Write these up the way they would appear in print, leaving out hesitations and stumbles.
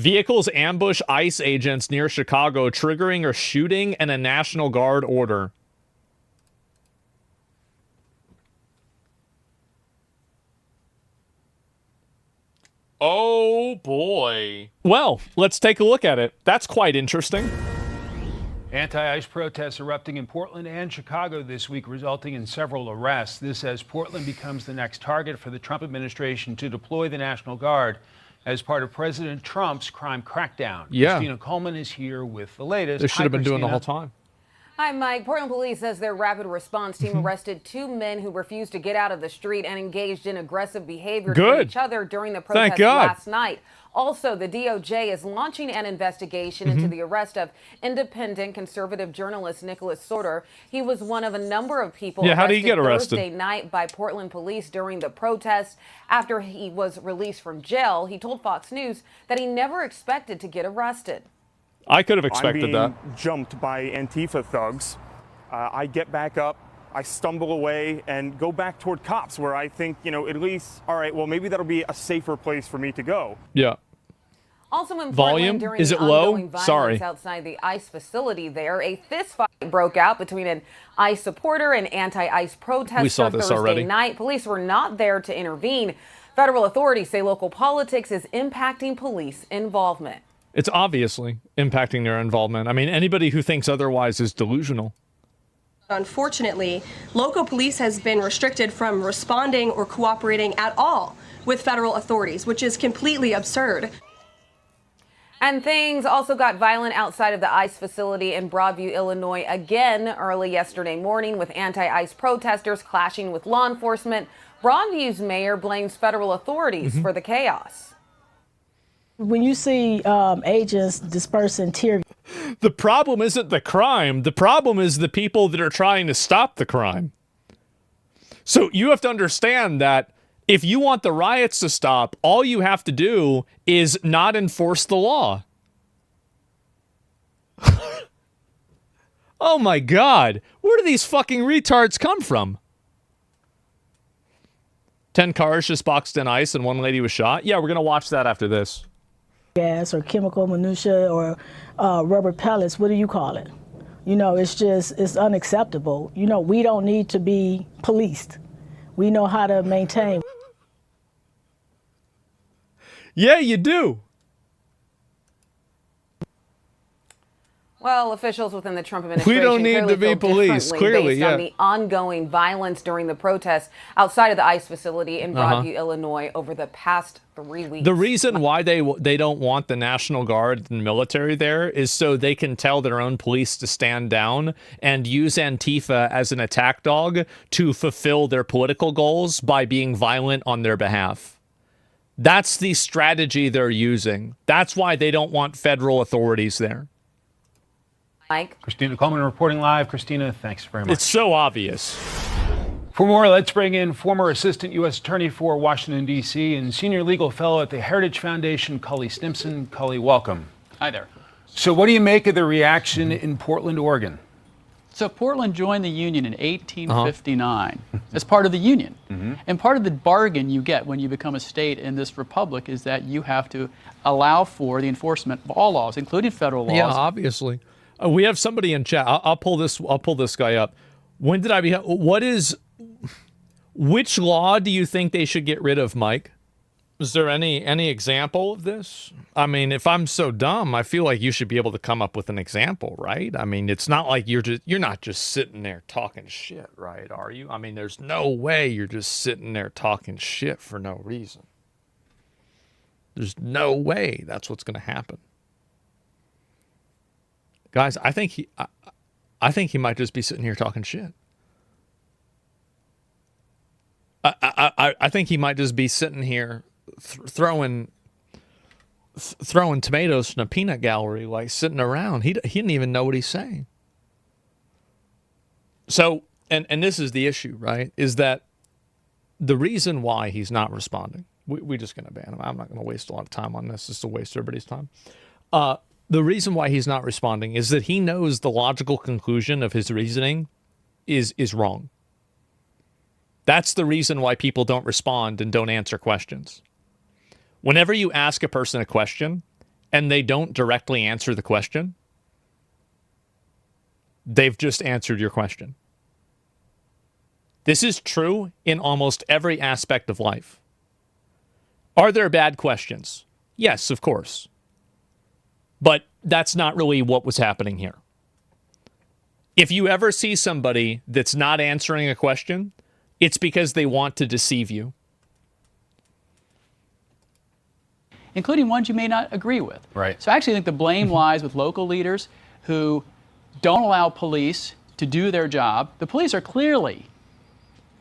Vehicles ambush ICE agents near Chicago, triggering a shooting and a National Guard order. Oh, boy. Well, let's take a look at it. That's quite interesting. Anti-ICE protests erupting in Portland and Chicago this week, resulting in several arrests. This as Portland becomes the next target for the Trump administration to deploy the National Guard as part of President Trump's crime crackdown. Yeah. Christina Coleman is here with the latest. They should have been doing the Christina. whole time. Hi, Mike. Portland police says their rapid response team arrested 2 men who refused to get out of the street and engaged in aggressive behavior toward each other during the protest last night. Also, the DOJ is launching an investigation into the arrest of independent conservative journalist Nicholas Sorter. He was one of a number of people how did he get arrested Thursday night by Portland police during the protest. After he was released from jail, he told Fox News that he never expected to get arrested. I could have expected that. Jumped by Antifa thugs. I get back up, I stumble away and go back toward cops where I think, at least, all right, well, maybe that'll be a safer place for me to go. Yeah. Also in Volume? Portland, during Is it the low? ongoing violence Sorry. outside the ICE facility there, a fistfight broke out between an ICE supporter and anti-ICE protester We saw this Thursday already. night. Police were not there to intervene. Federal authorities say local politics is impacting police involvement. It's obviously impacting their involvement. I mean, anybody who thinks otherwise is delusional. Unfortunately, local police has been restricted from responding or cooperating at all with federal authorities, which is completely absurd. And things also got violent outside of the ICE facility in Broadview, Illinois, again early yesterday morning with anti-ICE protesters clashing with law enforcement. Broadview's mayor blames federal authorities for the chaos. When you see agents dispersing tear. The problem isn't the crime. The problem is the people that are trying to stop the crime. So you have to understand that if you want the riots to stop, all you have to do is not enforce the law. Oh my God. Where do these fucking retards come from? 10 cars just boxed in ice and one lady was shot. Yeah, we're going to watch that after this. Gas or chemical minutia or rubber pellets, what do you call it? It's unacceptable. We don't need to be policed. We know how to maintain. Yeah, you do. Well, officials within the Trump administration We don't need to be policed, clearly, based on the ongoing violence during the protests outside of the ICE facility in Broadview, Illinois, over the past 3 weeks. The reason why they don't want the National Guard and military there is so they can tell their own police to stand down and use Antifa as an attack dog to fulfill their political goals by being violent on their behalf. That's the strategy they're using. That's why they don't want federal authorities there. Mike. Christina Coleman reporting live. Christina, thanks very much. It's so obvious. For more, let's bring in former Assistant U.S. Attorney for Washington, D.C. and Senior Legal Fellow at the Heritage Foundation, Cully Stimson. Cully, welcome. Hi there. So what do you make of the reaction in Portland, Oregon? So Portland joined the Union in 1859 as part of the Union. And part of the bargain you get when you become a state in this republic is that you have to allow for the enforcement of all laws, including federal laws. Yeah, obviously. We have somebody in chat. I'll pull this guy up. When did I be? Which law do you think they should get rid of, Mike? Is there any example of this? I mean, if I'm so dumb, I feel like you should be able to come up with an example, right? I mean, it's not like you're not just sitting there talking shit, right? Are you? I mean, there's no way you're just sitting there talking shit for no reason. There's no way that's what's going to happen. Guys, I think he might just be sitting here talking shit. I think he might just be sitting here throwing tomatoes from a peanut gallery, like sitting around. He didn't even know what he's saying. So, and this is the issue, right? Is that the reason why he's not responding? We're just going to ban him. I'm not going to waste a lot of time on this. Just to waste everybody's time. The reason why he's not responding is that he knows the logical conclusion of his reasoning is wrong. That's the reason why people don't respond and don't answer questions. Whenever you ask a person a question and they don't directly answer the question, they've just answered your question. This is true in almost every aspect of life. Are there bad questions? Yes, of course. But that's not really what was happening here. If you ever see somebody that's not answering a question, it's because they want to deceive you. Including ones you may not agree with. Right. So I actually think the blame lies with local leaders who don't allow police to do their job. The police are clearly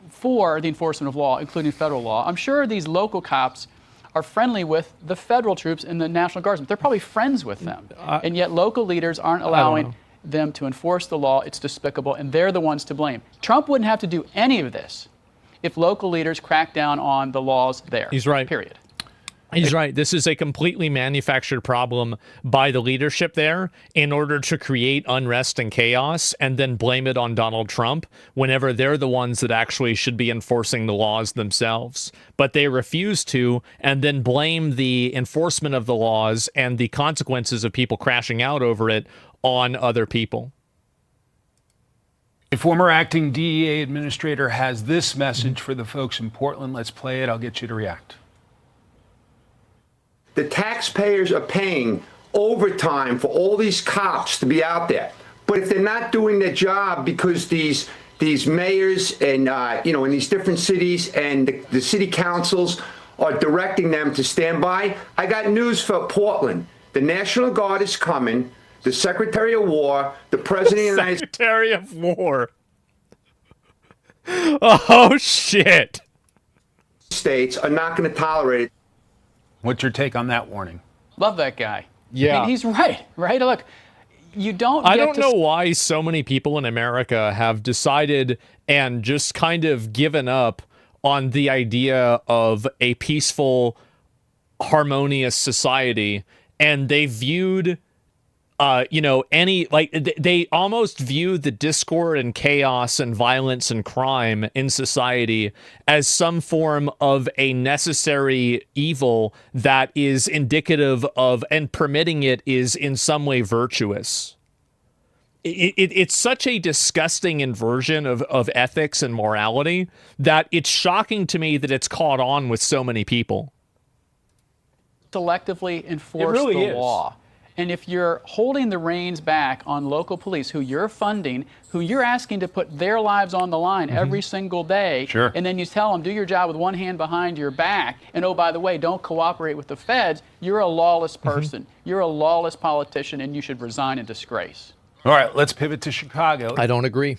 for the enforcement of law, including federal law. I'm sure these local cops are friendly with the federal troops and the National Guardsmen. They're probably friends with them. And yet local leaders aren't allowing them to enforce the law. It's despicable, and they're the ones to blame. Trump wouldn't have to do any of this if local leaders cracked down on the laws there. He's right. Period. He's right. This is a completely manufactured problem by the leadership there in order to create unrest and chaos and then blame it on Donald Trump whenever they're the ones that actually should be enforcing the laws themselves. But they refuse to, and then blame the enforcement of the laws and the consequences of people crashing out over it on other people. A former acting DEA administrator has this message for the folks in Portland. Let's play it. I'll get you to react. The taxpayers are paying overtime for all these cops to be out there. But if they're not doing their job because these mayors and, in these different cities and the city councils are directing them to stand by, I got news for Portland. The National Guard is coming. The Secretary of War, the President of the United States. Secretary of War. Oh, shit. States are not going to tolerate it. What's your take on that warning? Love that guy. Yeah. I mean, he's right? Look, you don't I get don't to know why so many people in America have decided and just kind of given up on the idea of a peaceful, harmonious society, and they viewed they almost view the discord and chaos and violence and crime in society as some form of a necessary evil that is indicative of, and permitting it is in some way virtuous. It's such a disgusting inversion of ethics and morality that it's shocking to me that it's caught on with so many people. Selectively enforce the law. And if you're holding the reins back on local police who you're funding, who you're asking to put their lives on the line every single day, Sure. And then you tell them, do your job with one hand behind your back, and oh, by the way, don't cooperate with the feds, you're a lawless person. You're a lawless politician, and you should resign in disgrace. All right, let's pivot to Chicago. I don't agree.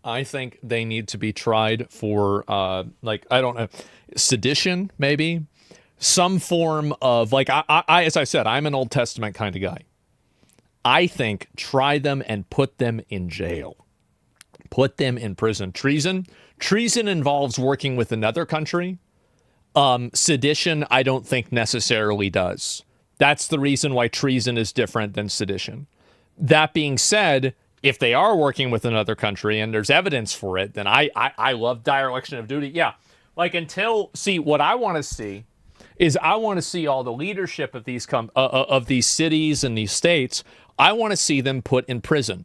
I think they need to be tried for, sedition, maybe. Some form of, I as I said, I'm an Old Testament kind of guy. I think try them and put them in jail. Put them in prison. Treason involves working with another country. Sedition, I don't think necessarily does. That's the reason why treason is different than sedition. That being said, if they are working with another country and there's evidence for it, then I love dereliction of duty. Yeah, what I want to see is I want to see all the leadership of these cities and these states. I want to see them put in prison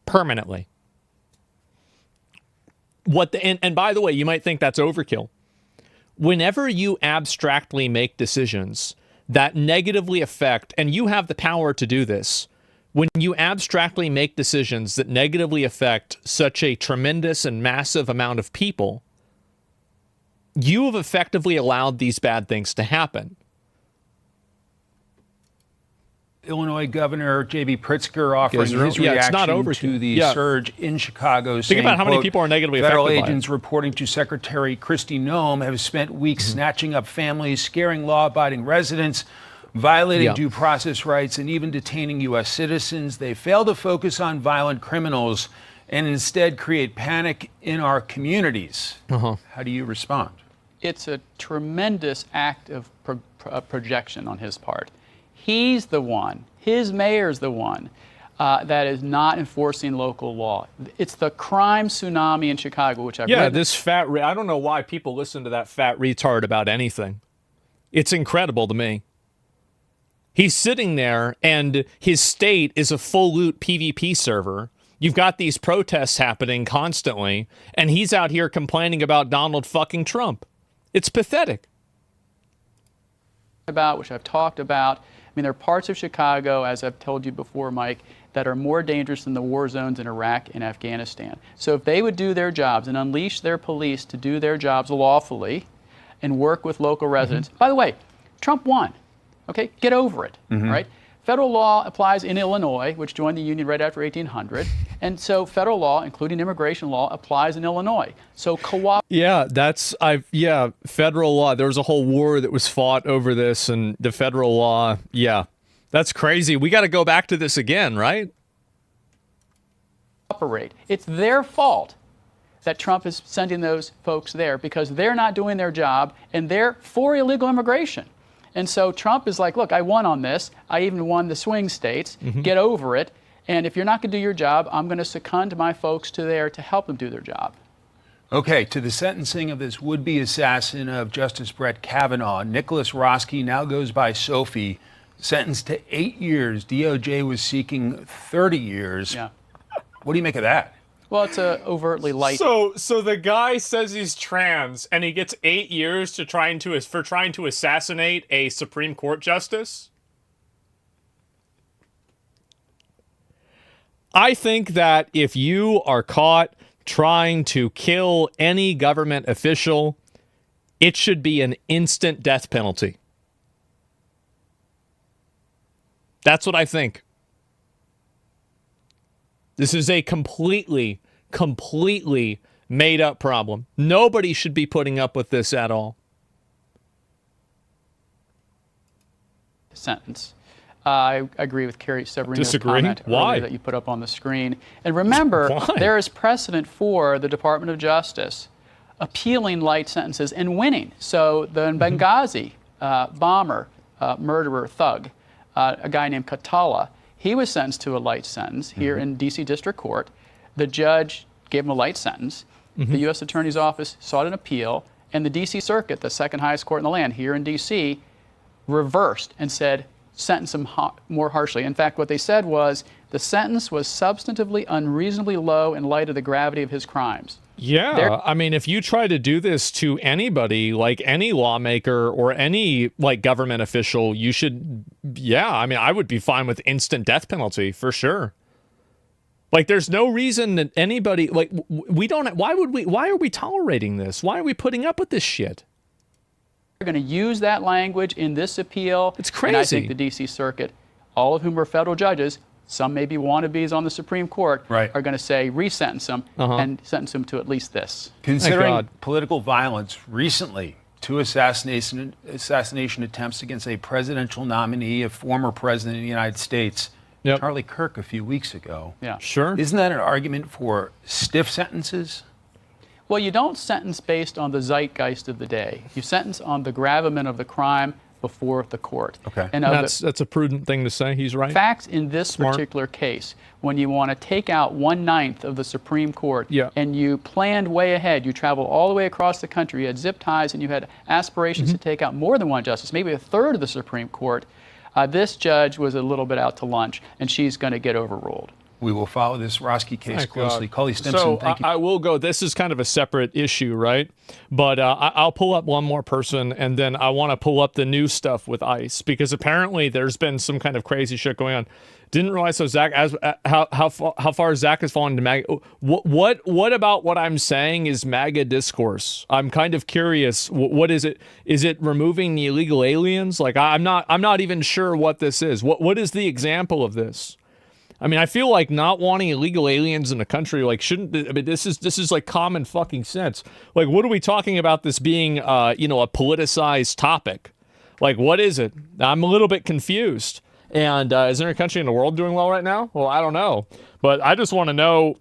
permanently. And by the way, you might think that's overkill. Whenever you abstractly make decisions that negatively affect, and you have the power to do this, when you abstractly make decisions that negatively affect such a tremendous and massive amount of people, you have effectively allowed these bad things to happen. Illinois Governor J.B. Pritzker offering his reaction to the surge in Chicago. Think about how many people are negatively affected by it. Federal agents reporting to Secretary Kristi Noem have spent weeks snatching up families, scaring law-abiding residents, violating due process rights, and even detaining U.S. citizens. They fail to focus on violent criminals and instead create panic in our communities. How do you respond? It's a tremendous act of projection on his part. He's the one, his mayor's the one that is not enforcing local law. It's the crime tsunami in Chicago, which I've read. This fat, I don't know why people listen to that fat retard about anything. It's incredible to me. He's sitting there, and his state is a full loot PvP server. You've got these protests happening constantly, and he's out here complaining about Donald fucking Trump. It's pathetic. Which I've talked about. I mean, there are parts of Chicago, as I've told you before, Mike, that are more dangerous than the war zones in Iraq and Afghanistan. So if they would do their jobs and unleash their police to do their jobs lawfully and work with local residents. By the way, Trump won. Okay, get over it, right? Federal law applies in Illinois, which joined the Union right after 1800. And so federal law, including immigration law, applies in Illinois. So federal law. There was a whole war that was fought over this, and the federal law, that's crazy. We got to go back to this again, right? It's their fault that Trump is sending those folks there because they're not doing their job, and they're for illegal immigration. And so Trump is like, look, I won on this. I even won the swing states. Get over it. And if you're not going to do your job, I'm going to second my folks to there to help them do their job. Okay, to the sentencing of this would-be assassin of Justice Brett Kavanaugh, Nicholas Roski now goes by Sophie, sentenced to 8 years. DOJ was seeking 30 years. Yeah. What do you make of that? Well, it's a overtly light. So the guy says he's trans, and he gets 8 years for trying to assassinate a Supreme Court justice. I think that if you are caught trying to kill any government official, it should be an instant death penalty. That's what I think. This is a completely made up problem. Nobody should be putting up with this at all. Sentence. I agree with Carrie Severino's comment Why? earlier that you put up on the screen. And remember, there is precedent for the Department of Justice appealing light sentences and winning. So the Benghazi bomber, murderer, thug, a guy named Katala, he was sentenced to a light sentence here in D.C. District Court. The judge gave him a light sentence. The U.S. Attorney's Office sought an appeal, and the D.C. Circuit, the second highest court in the land here in D.C., reversed and said, sentence him more harshly. In fact, what they said was the sentence was substantively unreasonably low in light of the gravity of his crimes. Yeah, I mean, if you try to do this to anybody, like any lawmaker or any like government official, you should, I mean, I would be fine with instant death penalty for sure. Like, there's no reason that anybody, like, why are we tolerating this? Why are we putting up with this shit? They're going to use that language in this appeal. It's crazy. And I think the D.C. Circuit, all of whom are federal judges, some maybe wannabes on the Supreme Court, are going to say re-sentence him and sentence him to at least this. Considering political violence recently, 2 assassination attempts against a presidential nominee, a former president of the United States, Charlie Kirk, a few weeks ago. Yeah. Sure. Isn't that an argument for stiff sentences? Well, you don't sentence based on the zeitgeist of the day. You sentence on the gravamen of the crime before the court. Okay. And that's a prudent thing to say. He's right. Facts in this particular case, when you want to take out 1/9 of the Supreme Court, and you planned way ahead, you traveled all the way across the country, you had zip ties, and you had aspirations to take out more than one justice, maybe a third of the Supreme Court, this judge was a little bit out to lunch, and she's going to get overruled. We will follow this Roski case closely. Cully Stimson, so thank you. I will go. This is kind of a separate issue, right? But I'll pull up one more person, and then I want to pull up the new stuff with ICE, because apparently there's been some kind of crazy shit going on. Didn't realize how far Zach has fallen into MAGA. What about what I'm saying is MAGA discourse? I'm kind of curious. What is it? Is it removing the illegal aliens? Like, I'm not even sure what this is. What is the example of this? I mean, I feel like not wanting illegal aliens in the country, like, shouldn't, I mean, this is like common fucking sense. Like, what are we talking about this being, a politicized topic? Like, what is it? I'm a little bit confused. And is there a country in the world doing well right now? Well, I don't know. But I just want to know,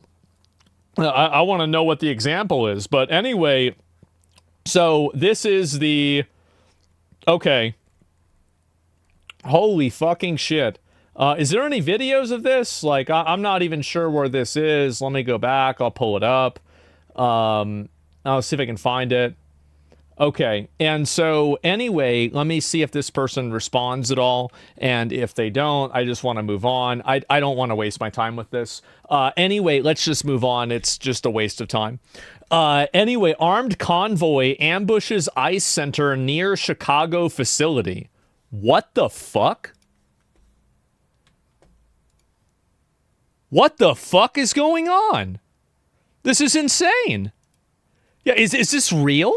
I want to know what the example is. But anyway, so this is okay. Holy fucking shit. Is there any videos of this? Like, I'm not even sure where this is. Let me go back. I'll pull it up. I'll see if I can find it. Okay, and so anyway, let me see if this person responds at all, and if they don't, I just want to move on. I don't want to waste my time with this. Anyway, let's just move on. It's just a waste of time. Anyway, armed convoy ambushes ICE center near Chicago facility. What the fuck? What the fuck is going on? This is insane. Yeah, is this real?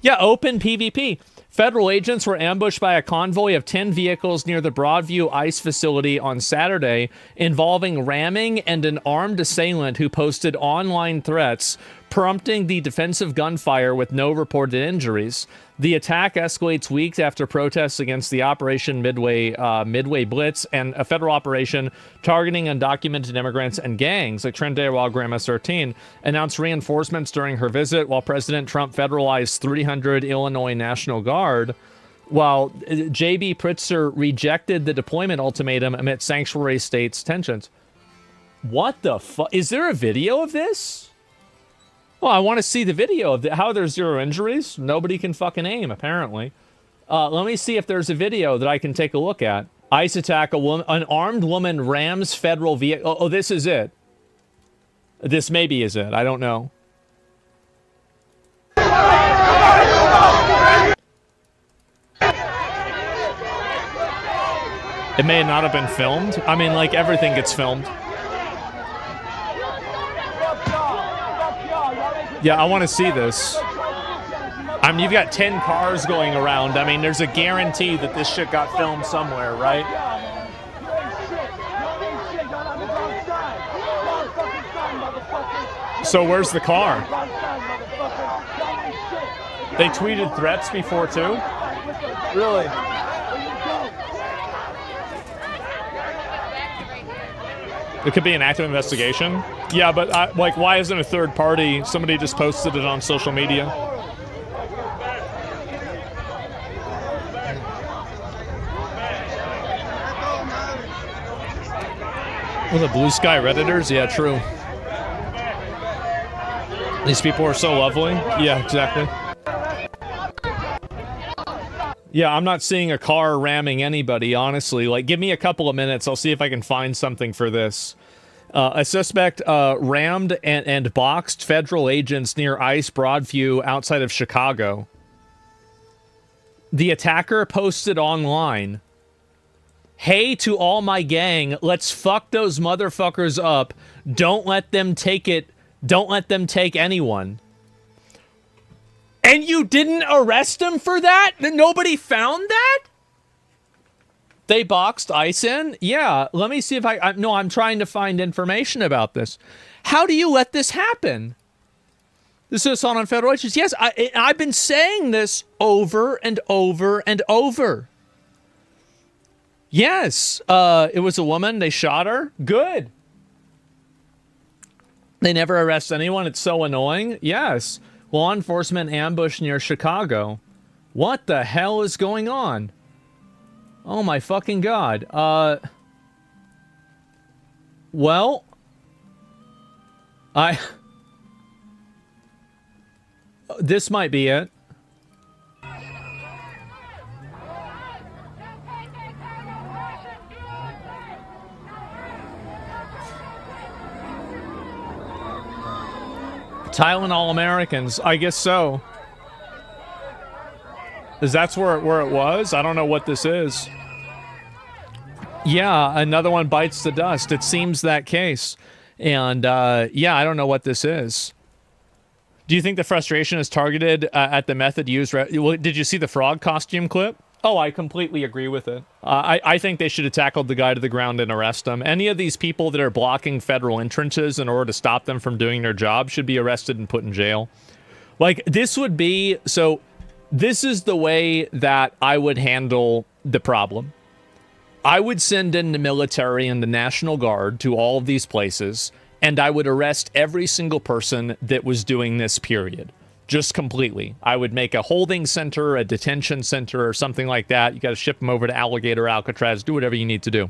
Yeah, open PvP. Federal agents were ambushed by a convoy of 10 vehicles near the Broadview ICE facility on Saturday, involving ramming and an armed assailant who posted online threats, prompting the defensive gunfire with no reported injuries. The attack escalates weeks after protests against the Operation Midway Blitz and a federal operation targeting undocumented immigrants and gangs, like Trendera Grandma 13, announced reinforcements during her visit, while President Trump federalized 300 Illinois National Guard, while J.B. Pritzker rejected the deployment ultimatum amid sanctuary states tensions. What the fuck? Is there a video of this? Well, I want to see the video of how there's 0 injuries. Nobody can fucking aim, apparently. Let me see if there's a video that I can take a look at. ICE attack, an armed woman rams federal vehicle. Oh, this is it. This maybe is it. I don't know. It may not have been filmed. I mean, like, everything gets filmed. Yeah, I want to see this. I mean, you've got 10 cars going around. I mean, there's a guarantee that this shit got filmed somewhere, right? So where's the car? They tweeted threats before, too? Really? It could be an active investigation. Yeah, but like, why isn't a third party? Somebody just posted it on social media. Well, the Blue Sky Redditors? Yeah, true. These people are so lovely. Yeah, exactly. Yeah, I'm not seeing a car ramming anybody, honestly. Like, give me a couple of minutes. I'll see if I can find something for this. A suspect rammed and boxed federal agents near ICE Broadview outside of Chicago. The attacker posted online, "Hey to all my gang, let's fuck those motherfuckers up. Don't let them take it. Don't let them take anyone." And you didn't arrest him for that? Nobody found that? They boxed ICE in? Yeah, let me see if no, I'm trying to find information about this. How do you let this happen? This is assault on federal agents. Yes, I've been saying this over and over and over. Yes, it was a woman. They shot her. Good. They never arrest anyone. It's so annoying. Yes. Law enforcement ambush near Chicago. What the hell is going on? Oh my fucking god. Well, this might be it. Tylenol Americans, I guess so. Is that where it was? I don't know what this is. Yeah, another one bites the dust. It seems that case. And, yeah, I don't know what this is. Do you think the frustration is targeted at the method used? Did you see the frog costume clip? Oh, I completely agree with it. I think they should have tackled the guy to the ground and arrest him. Any of these people that are blocking federal entrances in order to stop them from doing their job should be arrested and put in jail. Like, this would be... So, this is the way that I would handle the problem. I would send in the military and the National Guard to all of these places, and I would arrest every single person that was doing this, period. Just completely. I would make a holding center, a detention center, or something like that. You got to ship them over to Alligator, Alcatraz, do whatever you need to do.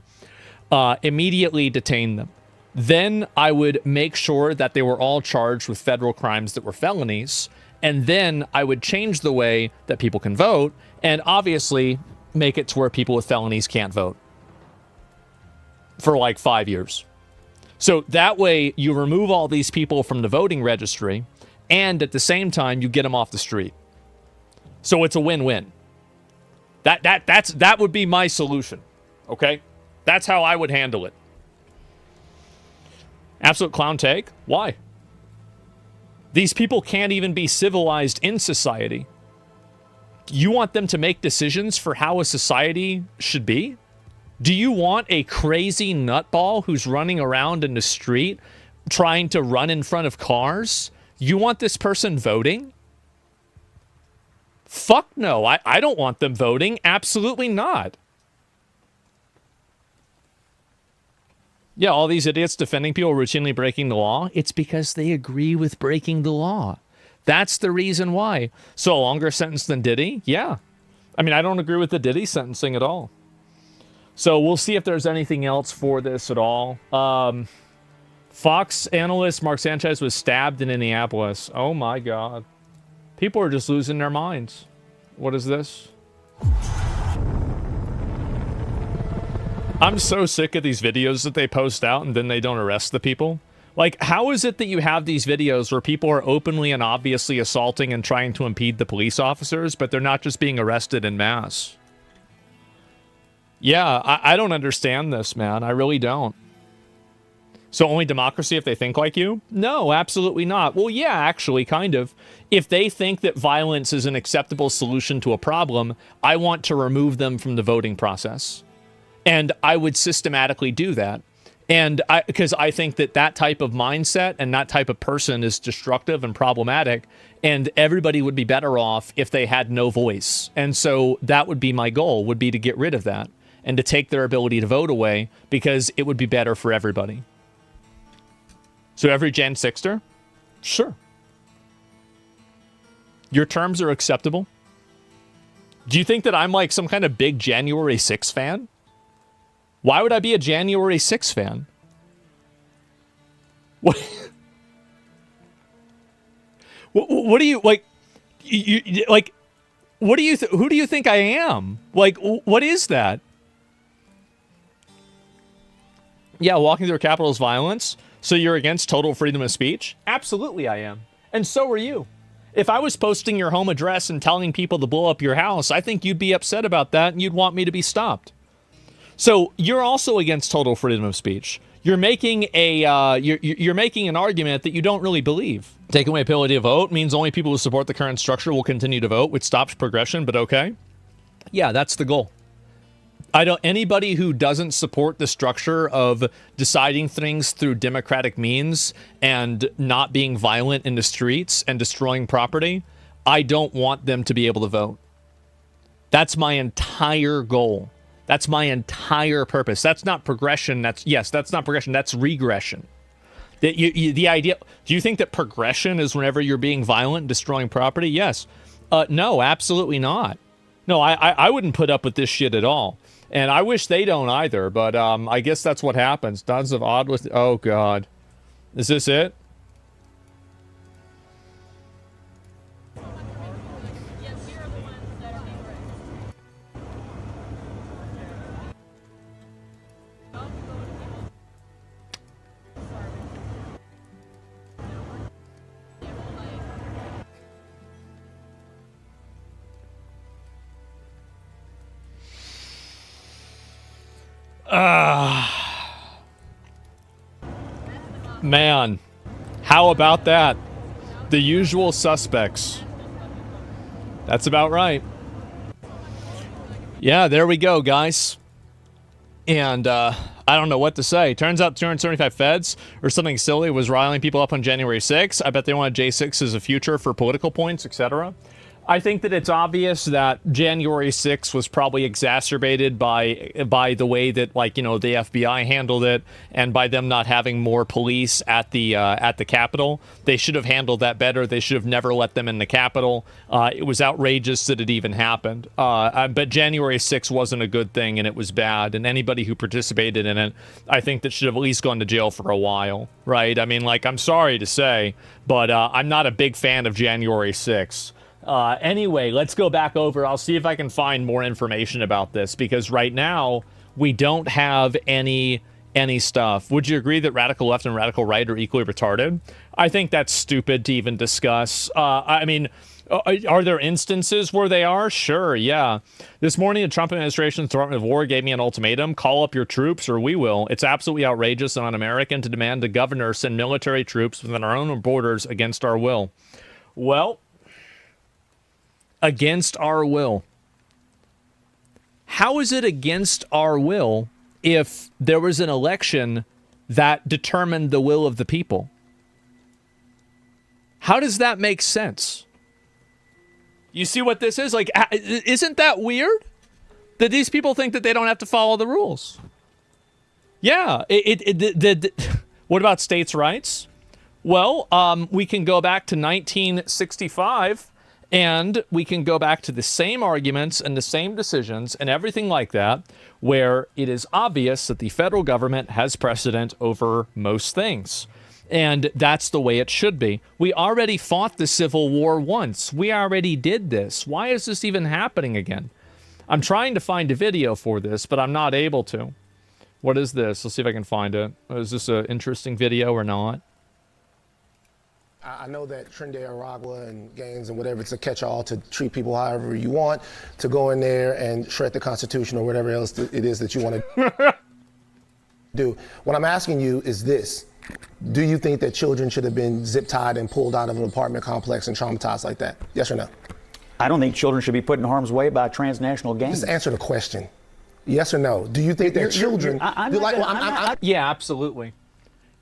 Immediately detain them. Then I would make sure that they were all charged with federal crimes that were felonies, And then I would change the way that people can vote and obviously make it to where people with felonies can't vote for like 5 years. So that way you remove all these people from the voting registry and at the same time you get them off the street. So it's a win-win. That would be my solution. Okay? That's how I would handle it. Absolute clown take? Why? These people can't even be civilized in society. You want them to make decisions for how a society should be? Do you want a crazy nutball who's running around in the street trying to run in front of cars? You want this person voting? Fuck no. I don't want them voting. Absolutely not. Yeah, all these idiots defending people routinely breaking the law. It's because they agree with breaking the law. That's the reason why. So a longer sentence than Diddy? Yeah. I mean, I don't agree with the Diddy sentencing at all. So we'll see if there's anything else for this at all. Fox analyst Mark Sanchez was stabbed in Minneapolis. Oh my God. People are just losing their minds. What is this? I'm so sick of these videos that they post out and then they don't arrest the people. Like, how is it that you have these videos where people are openly and obviously assaulting and trying to impede the police officers, but they're not just being arrested en masse? Yeah, I don't understand this, man. I really don't. So only democracy if they think like you? No, absolutely not. Well, yeah, actually, kind of. If they think that violence is an acceptable solution to a problem, I want to remove them from the voting process. And I would systematically do that. And because I think that that type of mindset and that type of person is destructive and problematic, and everybody would be better off if they had no voice. And so that would be my goal, would be to get rid of that and to take their ability to vote away, because it would be better for everybody. So every Jan 6er? Sure. Your terms are acceptable. Do you think that I'm like some kind of big January 6 fan? Why would I be a January 6 fan? What? What do you like? You like? What do you? Who do you think I am? Like, what is that? Yeah, walking through a capital is violence. So you're against total freedom of speech? Absolutely, I am, and so are you. If I was posting your home address and telling people to blow up your house, I think you'd be upset about that, and you'd want me to be stopped. So you're also against total freedom of speech. You're making a you're making an argument that you don't really believe. Taking away ability to vote means only people who support the current structure will continue to vote, which stops progression. But okay, yeah, that's the goal. Anybody who doesn't support the structure of deciding things through democratic means and not being violent in the streets and destroying property, I don't want them to be able to vote. That's my entire goal. That's my entire purpose. That's not progression. That's not progression. That's regression. The idea. Do you think that progression is whenever you're being violent and destroying property? Yes. No, absolutely not. No, I wouldn't put up with this shit at all. And I wish they don't either. But I guess that's what happens. Tons of odd with. Oh God, is this it? Man, how about that? The usual suspects. That's about right. Yeah, there we go, guys. And I don't know what to say. Turns out 275 feds or something silly was riling people up on January 6th. I bet they wanted J6 as a future for political points, etc. I think that it's obvious that January 6th was probably exacerbated by the way that, like, you know, the FBI handled it, and by them not having more police at the Capitol. They should have handled that better. They should have never let them in the Capitol. It was outrageous that it even happened. But January 6th wasn't a good thing, and it was bad. And anybody who participated in it, I think that should have at least gone to jail for a while, right? I mean, like, I'm sorry to say, but I'm not a big fan of January 6th. Anyway, let's go back over. I'll see if I can find more information about this, because right now we don't have any stuff. Would you agree that radical left and radical right are equally retarded? I think that's stupid to even discuss. I mean, are there instances where they are? Sure, yeah. This morning, the Trump administration's Department of War gave me an ultimatum: call up your troops or we will. It's absolutely outrageous and un-American to demand the governor send military troops within our own borders against our will. Well, against our will. How is it against our will if there was an election that determined the will of the people? How does that make sense? You see what this is? Like, isn't that weird? That these people think that they don't have to follow the rules. Yeah. What about states' rights? Well, we can go back to 1965, and we can go back to the same arguments and the same decisions and everything like that, where it is obvious that the federal government has precedent over most things. And that's the way it should be. We already fought the Civil War once. We already did this. Why is this even happening again? I'm trying to find a video for this, but I'm not able to. What is this? Let's see if I can find it. Is this an interesting video or not? I know that Trinidad, Aragua, and Gaines and whatever, it's a catch-all to treat people however you want, to go in there and shred the Constitution or whatever else it is that you want to do. What I'm asking you is this. Do you think that children should have been zip-tied and pulled out of an apartment complex and traumatized like that? Yes or no? I don't think children should be put in harm's way by transnational gangs. Just answer the question. Yes or no? Do you think that children... Yeah, absolutely.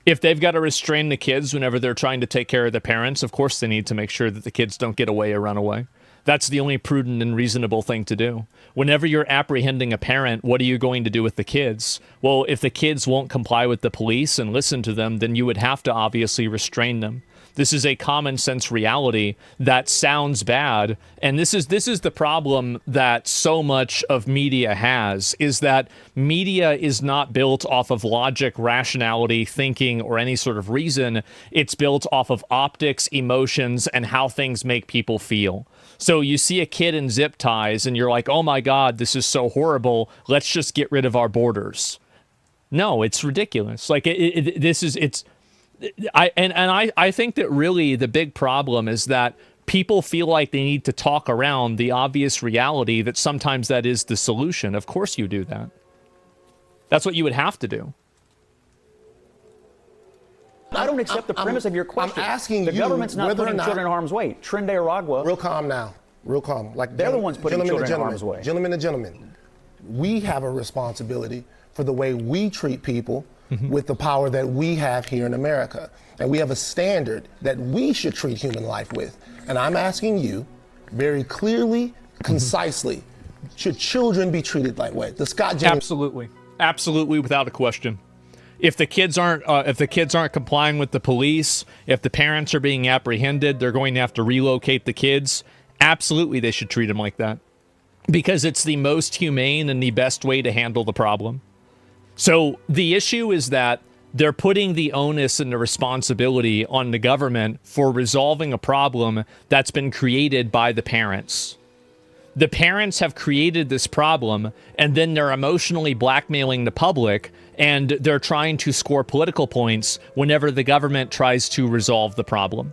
If they've got to restrain the kids whenever they're trying to take care of the parents, of course they need to make sure that the kids don't get away or run away. That's the only prudent and reasonable thing to do. Whenever you're apprehending a parent, what are you going to do with the kids? Well, if the kids won't comply with the police and listen to them, then you would have to obviously restrain them. This is a common sense reality that sounds bad. And this is the problem that so much of media has, is that media is not built off of logic, rationality, thinking, or any sort of reason. It's built off of optics, emotions, and how things make people feel. So you see a kid in zip ties and you're like, oh my God, this is so horrible. Let's just get rid of our borders. No, it's ridiculous. Like I think that really the big problem is that people feel like they need to talk around the obvious reality that sometimes that is the solution. Of course you do that. That's what you would have to do. I don't accept the premise of your question. I'm asking the government's not putting children in harm's way. Trinidad, Aragua. Real calm now. Real calm. Like they're the ones putting children in harm's way. Gentlemen and gentlemen, we have a responsibility for the way we treat people with the power that we have here in America. And we have a standard that we should treat human life with. And I'm asking you very clearly, concisely, should children be treated that way? The Scott James. Absolutely. Absolutely, without a question. If the kids aren't complying with the police, if the parents are being apprehended, they're going to have to relocate the kids. Absolutely, they should treat them like that, because it's the most humane and the best way to handle the problem. So the issue is that they're putting the onus and the responsibility on the government for resolving a problem that's been created by the parents. The parents have created this problem, and then they're emotionally blackmailing the public, and they're trying to score political points whenever the government tries to resolve the problem.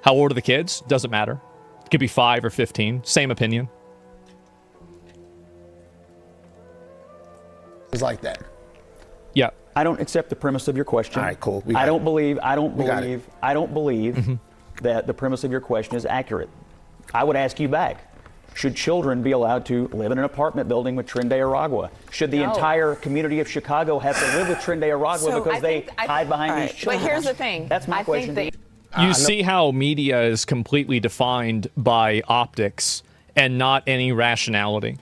How old are the kids? Doesn't matter. It could be 5 or 15. Same opinion. It's like that. Yeah. I don't accept the premise of your question. All right, cool. I don't believe that the premise of your question is accurate. I would ask you back. Should children be allowed to live in an apartment building with Trinidad Aragua? Should the entire community of Chicago have to live with Trinidad Aragua because they hide behind these children? But here's the thing. That's my question. You see how media is completely defined by optics and not any rationality.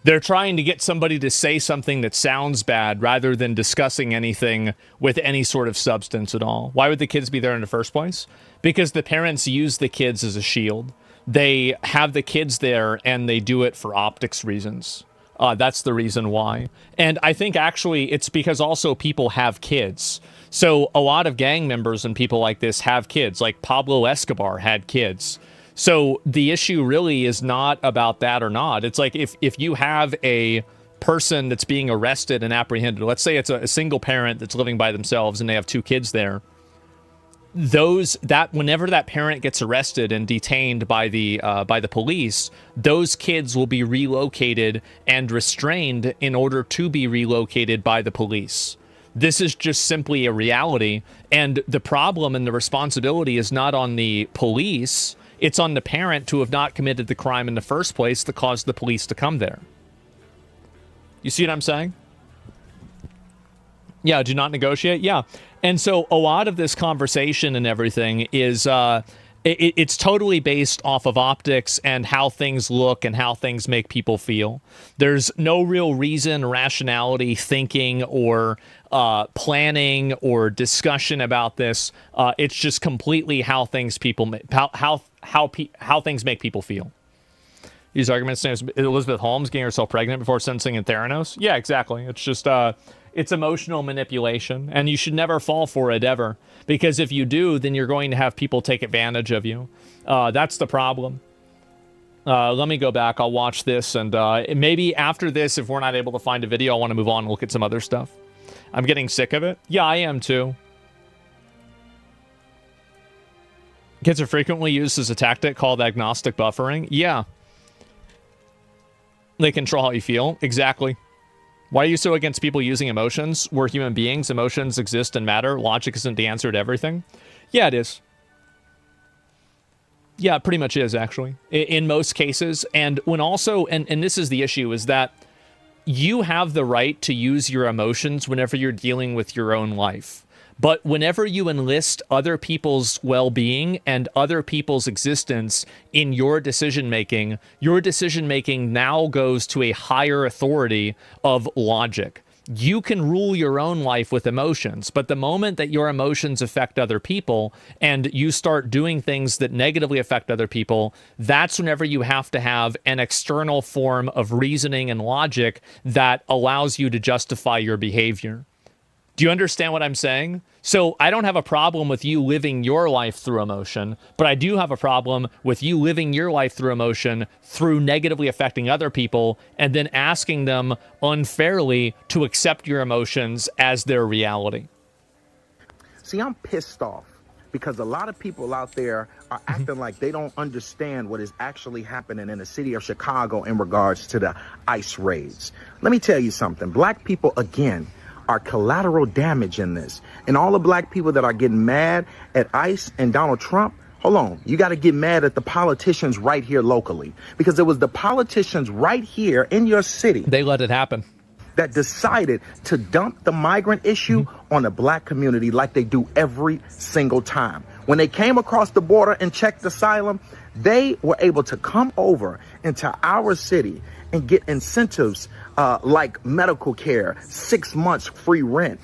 They're trying to get somebody to say something that sounds bad rather than discussing anything with any sort of substance at all. Why would the kids be there in the first place? Because the parents use the kids as a shield. They have the kids there and they do it for optics reasons. That's the reason why. And I think actually it's because also people have kids. So a lot of gang members and people like this have kids. Like Pablo Escobar had kids. So the issue really is not about that or not. It's like if you have a person that's being arrested and apprehended, let's say it's a single parent that's living by themselves and they have two kids there, whenever that parent gets arrested and detained by the police, those kids will be relocated and restrained in order to be relocated by the police. This is just simply a reality, and the problem and the responsibility is not on the police. It's on the parent to have not committed the crime in the first place that caused the police to come there. You see what I'm saying? Yeah, do not negotiate? Yeah. And so a lot of this conversation and everything is, it's totally based off of optics and how things look and how things make people feel. There's no real reason, rationality, thinking, or planning or discussion about this. It's just completely how things how things make people feel. These arguments, Elizabeth Holmes getting herself pregnant before sentencing in Theranos. Yeah, exactly. It's just it's emotional manipulation, and you should never fall for it ever, because if you do, then you're going to have people take advantage of you. That's the problem. Let me go back. I'll watch this, and maybe after this, if we're not able to find a video, I want to move on and look at some other stuff. I'm getting sick of it. Yeah, I am too. Kids are frequently used as a tactic called agnostic buffering. Yeah. They control how you feel. Exactly. Why are you so against people using emotions? We're human beings. Emotions exist and matter. Logic isn't the answer to everything. Yeah, it is. Yeah, it pretty much is, actually. In most cases. And when also, and this is the issue, is that you have the right to use your emotions whenever you're dealing with your own life. But whenever you enlist other people's well-being and other people's existence in your decision-making now goes to a higher authority of logic. You can rule your own life with emotions, but the moment that your emotions affect other people and you start doing things that negatively affect other people, that's whenever you have to have an external form of reasoning and logic that allows you to justify your behavior. Do you understand what I'm saying? So I don't have a problem with you living your life through emotion, but I do have a problem with you living your life through emotion through negatively affecting other people and then asking them unfairly to accept your emotions as their reality. See, I'm pissed off because a lot of people out there are acting like they don't understand what is actually happening in the city of Chicago in regards to the ICE raids. Let me tell you something. Black people, again, are collateral damage in this. And all the black people that are getting mad at ICE and Donald Trump, hold on, you got to get mad at the politicians right here locally, because it was the politicians right here in your city. They let it happen. That decided to dump the migrant issue on the black community like they do every single time. When they came across the border and checked asylum, they were able to come over into our city and get incentives like medical care, 6 months free rent,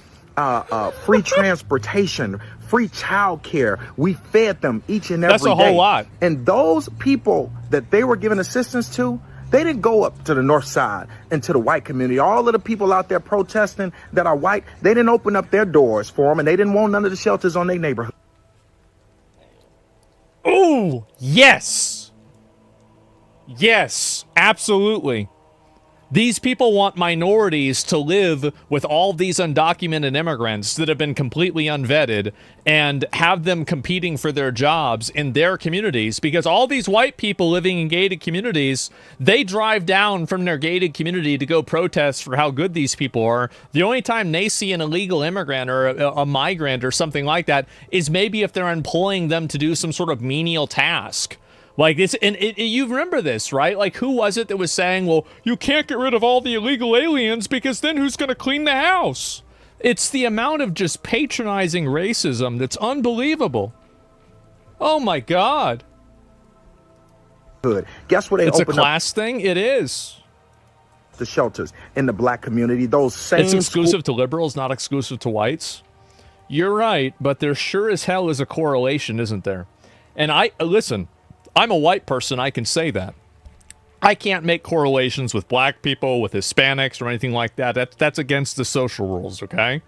free transportation, free child care. We fed them each and every day. That's a whole lot. And those people that they were giving assistance to, they didn't go up to the north side and to the white community. All of the people out there protesting that are white, they didn't open up their doors for them, and they didn't want none of the shelters on their neighborhood. Oh, yes. Yes, absolutely. These people want minorities to live with all these undocumented immigrants that have been completely unvetted and have them competing for their jobs in their communities, because all these white people living in gated communities, they drive down from their gated community to go protest for how good these people are. The only time they see an illegal immigrant or a migrant or something like that is maybe if they're employing them to do some sort of menial task. Like this, and you remember this, right? Like, who was it that was saying, well, you can't get rid of all the illegal aliens because then who's going to clean the house? It's the amount of just patronizing racism that's unbelievable. Oh my God. Good. Guess what? It's a class thing? It is. The shelters in the black community, those same. It's exclusive to liberals, not exclusive to whites. You're right, but there sure as hell is a correlation, isn't there? And listen, I'm a white person, I can say that. I can't make correlations with black people, with Hispanics, or anything like that. That's against the social rules, okay?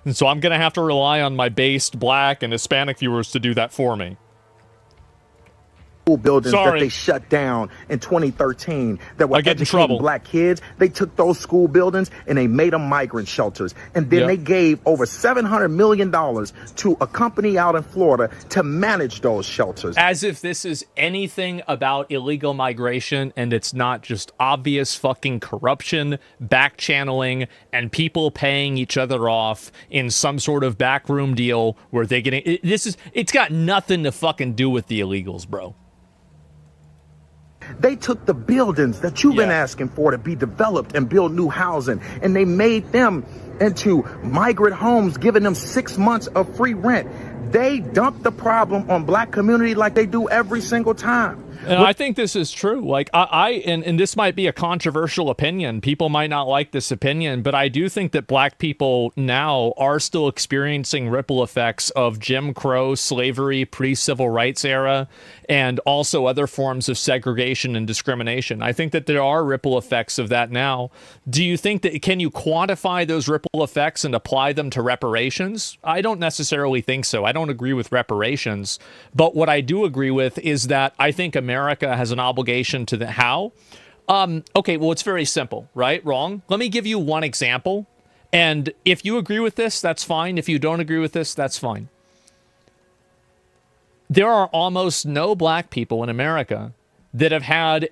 And so I'm going to have to rely on my based black and Hispanic viewers to do that for me. School buildings that they shut down in 2013 that were educating black kids. They took those school buildings and they made them migrant shelters. And then they gave over $700 million to a company out in Florida to manage those shelters. As if this is anything about illegal migration and it's not just obvious fucking corruption, back channeling, and people paying each other off in some sort of backroom deal where they get it's got nothing to fucking do with the illegals, bro. They took the buildings that you've been asking for to be developed and build new housing, and they made them into migrant homes, giving them 6 months of free rent. They dumped the problem on black community like they do every single time. And I think this is true. Like, and this might be a controversial opinion. People might not like this opinion, but I do think that black people now are still experiencing ripple effects of Jim Crow, slavery, pre-civil rights era, and also other forms of segregation and discrimination. I think that there are ripple effects of that now. Do you think that, can you quantify those ripple effects and apply them to reparations? I don't necessarily think so. I don't agree with reparations. But what I do agree with is that I think America has an obligation to the how. Okay, well, it's very simple, right? Wrong? Let me give you one example. And if you agree with this, that's fine. If you don't agree with this, that's fine. There are almost no black people in America that have had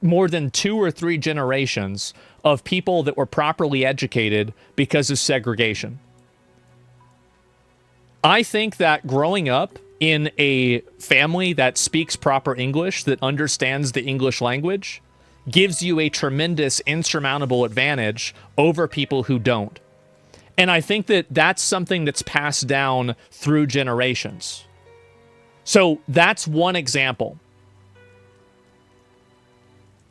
more than 2 or 3 generations of people that were properly educated because of segregation. I think that growing up in a family that speaks proper English, that understands the English language, gives you a tremendous insurmountable advantage over people who don't. And I think that that's something that's passed down through generations. So that's one example.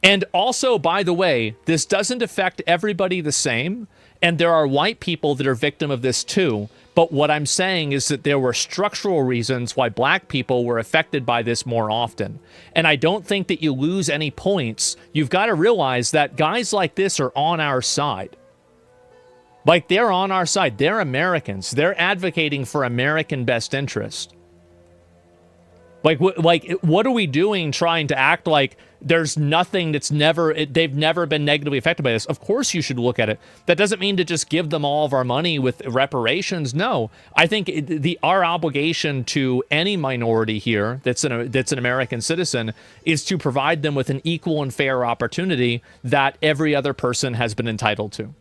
And also, by the way, this doesn't affect everybody the same. And there are white people that are victim of this too. But what I'm saying is that there were structural reasons why black people were affected by this more often. And I don't think that you lose any points. You've got to realize that guys like this are on our side. Like, they're on our side. They're Americans. They're advocating for American best interest. Like, what are we doing trying to act like there's nothing that's they've never been negatively affected by this? Of course you should look at it. That doesn't mean to just give them all of our money with reparations. No, I think our obligation to any minority here that's an American citizen is to provide them with an equal and fair opportunity that every other person has been entitled to.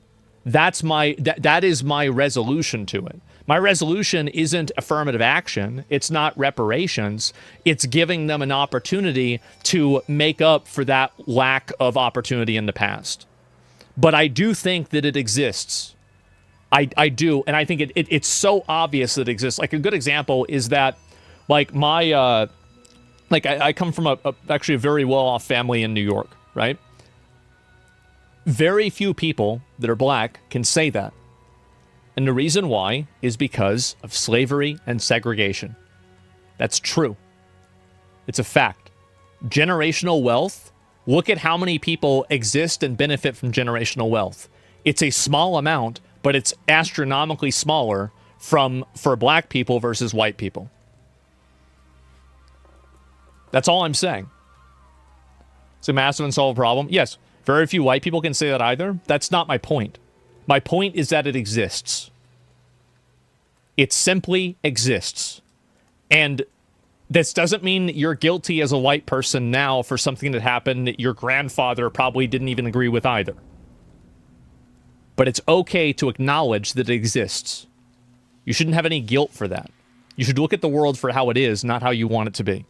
That is my resolution to it. My resolution isn't affirmative action. It's not reparations. It's giving them an opportunity to make up for that lack of opportunity in the past. But I do think that it exists. I do. And I think it's so obvious that it exists. Like, a good example is that, like, I come from actually a very well-off family in New York, right? Very few people that are black can say that. And the reason why is because of slavery and segregation. That's true. It's a fact. Generational wealth, look at how many people exist and benefit from generational wealth. It's a small amount, but it's astronomically smaller for black people versus white people. That's all I'm saying. It's a massive unsolved problem. Yes, very few white people can say that either. That's not my point. My point is that it exists. It simply exists. And this doesn't mean that you're guilty as a white person now for something that happened that your grandfather probably didn't even agree with either. But it's okay to acknowledge that it exists. You shouldn't have any guilt for that. You should look at the world for how it is, not how you want it to be.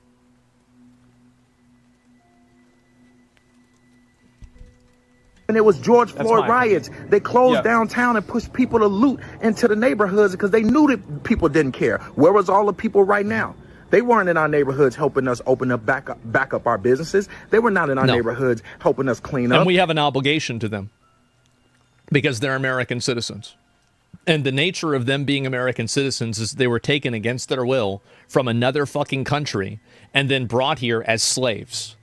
And it was George Floyd riots. They closed downtown and pushed people to loot into the neighborhoods because they knew that people didn't care. Where was all the people right now? They weren't in our neighborhoods helping us open up back up our businesses. They were not in our neighborhoods helping us clean up. And we have an obligation to them because they're American citizens. And the nature of them being American citizens is they were taken against their will from another fucking country and then brought here as slaves.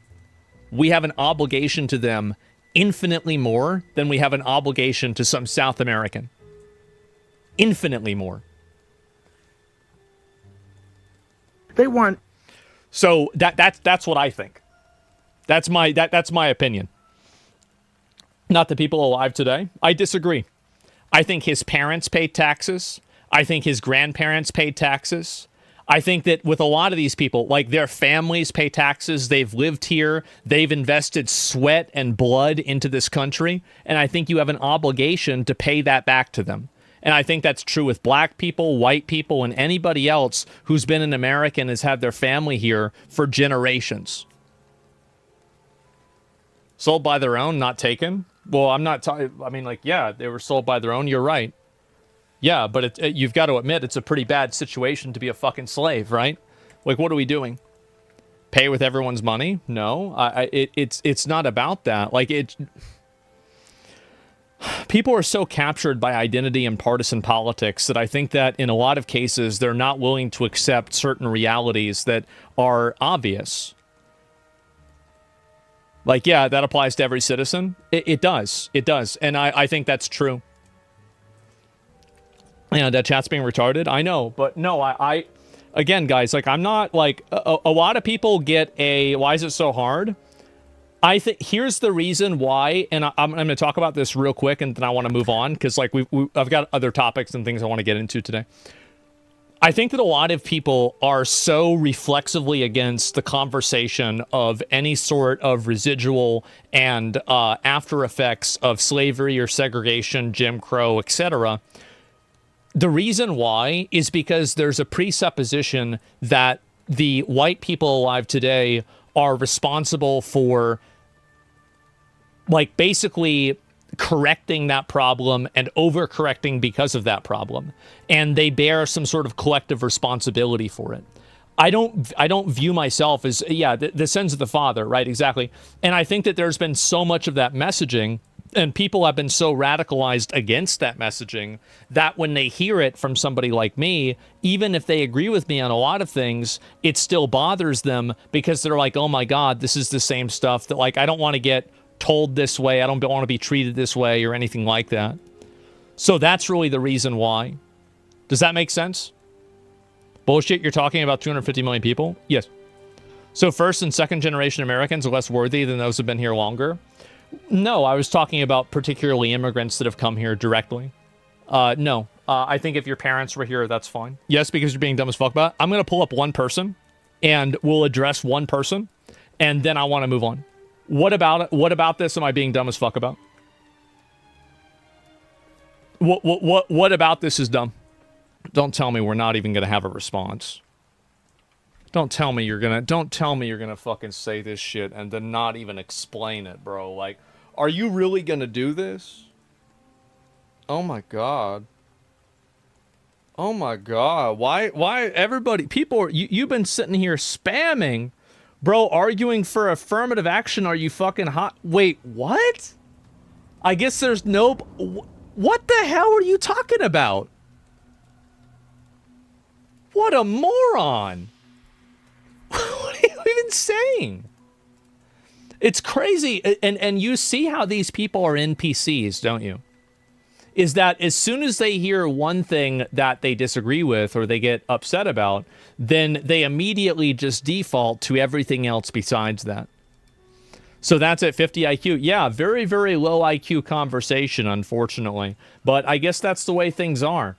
We have an obligation to them infinitely more than we have an obligation to some South American. Infinitely more. They weren't. So that's what I think. That's my opinion. Not the people alive today. I disagree. I think his parents paid taxes. I think his grandparents paid taxes. I think that with a lot of these people, like their families pay taxes. They've lived here. They've invested sweat and blood into this country. And I think you have an obligation to pay that back to them. And I think that's true with black people, white people, and anybody else who's been an American, has had their family here for generations. Sold by their own, not taken? Well, I'm not talking, I mean, like, yeah, they were sold by their own. You're right. Yeah, but you've got to admit it's a pretty bad situation to be a fucking slave, right? Like, what are we doing? Pay with everyone's money? No, it's not about that. Like, people are so captured by identity and partisan politics that I think that in a lot of cases they're not willing to accept certain realities that are obvious. Like, yeah, that applies to every citizen. It does. It does. And I think that's true. Yeah, that chat's being retarded. I know, but no, I again, guys, like, I'm not like a lot of people get why is it so hard? I think here's the reason why, and I'm going to talk about this real quick, and then I want to move on because, like, I've got other topics and things I want to get into today. I think that a lot of people are so reflexively against the conversation of any sort of residual and after effects of slavery or segregation, Jim Crow, etc. The reason why is because there's a presupposition that the white people alive today are responsible for, like, basically correcting that problem and overcorrecting because of that problem, and they bear some sort of collective responsibility for it. I don't view myself as the sins of the father, right? Exactly. And I think that there's been so much of that messaging, and people have been so radicalized against that messaging that when they hear it from somebody like me, even if they agree with me on a lot of things, it still bothers them because they're like, oh my God, this is the same stuff that, like, I don't want to get told this way. I don't want to be treated this way or anything like that. So that's really the reason why. Does that make sense? Bullshit, you're talking about 250 million people? Yes. So first and second generation Americans are less worthy than those who've been here longer? No, I was talking about particularly immigrants that have come here directly. No. I think if your parents were here, that's fine. Yes, because you're being dumb as fuck about it. I'm going to pull up one person, and we'll address one person, and then I want to move on. What about it? What about this am I being dumb as fuck about? What about this is dumb? Don't tell me we're not even going to have a response. Don't tell me you're gonna fucking say this shit and then not even explain it, bro. Like, are you really gonna do this? Oh my God. Oh my God. Why everybody, people, you've been sitting here spamming, bro, arguing for affirmative action. Are you fucking hot? Wait, what? I guess there's no, what the hell are you talking about? What a moron. What are you even saying? It's crazy. And you see how these people are NPCs, don't you? Is that as soon as they hear one thing that they disagree with or they get upset about, then they immediately just default to everything else besides that. So that's at 50 IQ. Yeah, very, very low IQ conversation, unfortunately. But I guess that's the way things are.